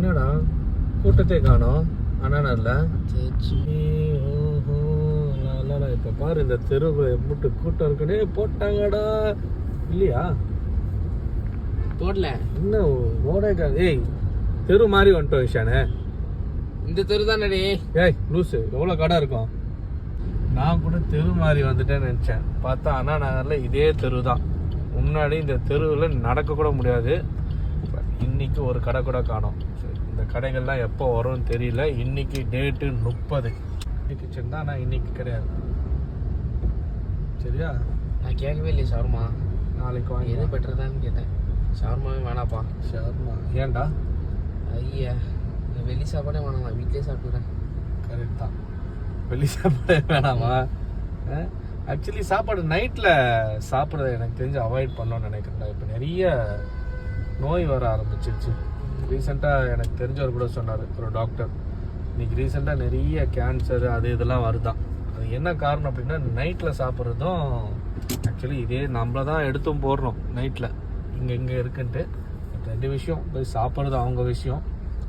என்னடா கூட்டத்தை காணோம் அண்ணாநர்ல. இப்ப பாரு இந்த தெருவு முட்டு கூட்டம் இருக்குன்னே போட்டாங்கடா இல்லையா? போடல இன்னும் ஓடேக்கா. ஏய் தெரு மாதிரி வந்துட்டோம் விஷானே. இந்த தெரு தானே. ஏய் லூசு, எவ்வளோ கடை இருக்கும்? நான் கூட தெரு மாதிரி வந்துட்டேன்னு நினச்சேன். பார்த்தா அண்ணா நகரில் இதே தெரு தான். முன்னாடி இந்த தெருவில் நடக்க கூட முடியாது. இன்னைக்கு ஒரு கடை கூட காணோம். இந்த கடைகள்லாம் எப்போ வரும்னு தெரியல. இன்னைக்கு டேட்டு 30 கிச்சன் தான், ஆனால் இன்னைக்கு கிடையாது. சரியா? நான் கேட்கவே இல்லையே ஷவர்மா. நாளைக்கு வாங்கி. எது பெட்டர்தான்னு கேட்டேன். ஷவர்மாவே வேணாப்பா. ஷவர்மா ஏன்டா? ஐயா வெளி சாப்பாடே வேணாம், நான் வீட்லேயே சாப்பிட்டுக்கிறேன். கரெக்ட் தான், வெளி சாப்பாடே வேணாமா? ஆக்சுவலி சாப்பாடு நைட்டில் சாப்பிட்றத எனக்கு தெரிஞ்சு அவாய்ட் பண்ணணும்னு நினைக்கிறேன். இப்போ நிறைய நோய் வர ஆரம்பிச்சிருச்சு. ரீசெண்டாக எனக்கு தெரிஞ்சவர் கூட சொன்னார், ஒரு டாக்டர். இன்னைக்கு ரீசெண்டாக நிறைய கேன்சர் அது இதெல்லாம் வருதான். அது என்ன காரணம் அப்படின்னா நைட்டில் சாப்பிட்றதும். ஆக்சுவலி இதே நம்மள தான் எடுத்தும் போடுறோம் நைட்டில் இங்கே இருக்குன்ட்டு. ரெண்டு விஷயம், போய் சாப்பிட்றது அவங்க விஷயம்.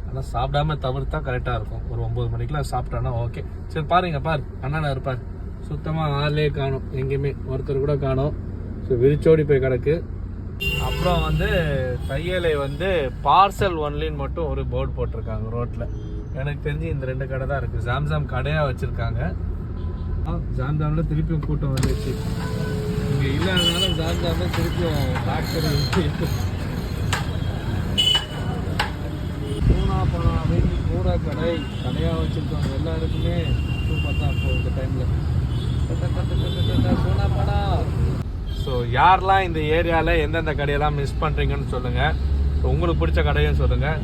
ஆனால் சாப்பிடாம தவிர்த்தா கரெக்டாக இருக்கும். ஒரு 9 மணிக்கெலாம் சாப்பிட்டானா ஓகே. சரி பாருங்க, பாரு அண்ணா இருப்பார். சுத்தமாக ஆளே காணும், எங்கேயுமே ஒருத்தர் கூட காணும். ஸோ விரிச்சோடி போய் கிடக்கு. அப்புறம் வந்து தையலை வந்து பார்சல் ஒன்லின்னு மட்டும் ஒரு போர்டு போட்டிருக்காங்க ரோட்டில். எனக்கு தெரிஞ்சு இந்த 2 கடை தான் இருக்குது. ஜாம்ஜாம் கடையாக வச்சுருக்காங்க. ஜாம்ஜாமில் திருப்பியும் கூட்டம் வந்துச்சு. இங்கே இல்லாதனால ஜாம்ஜாமில் திருப்பியும் டாக்டர் பூரா கடை கடையாக வச்சுருக்கவங்க எல்லாருக்குமே சூப்பர் தான் இப்போ இந்த டைமில். சோனாபாடா. ஸோ யாரெல்லாம் இந்த ஏரியாவில் எந்தெந்த கடையெல்லாம் மிஸ் பண்ணுறீங்கன்னு சொல்லுங்கள். ஸோ உங்களுக்கு பிடிச்ச கடையும் சொல்லுங்கள்.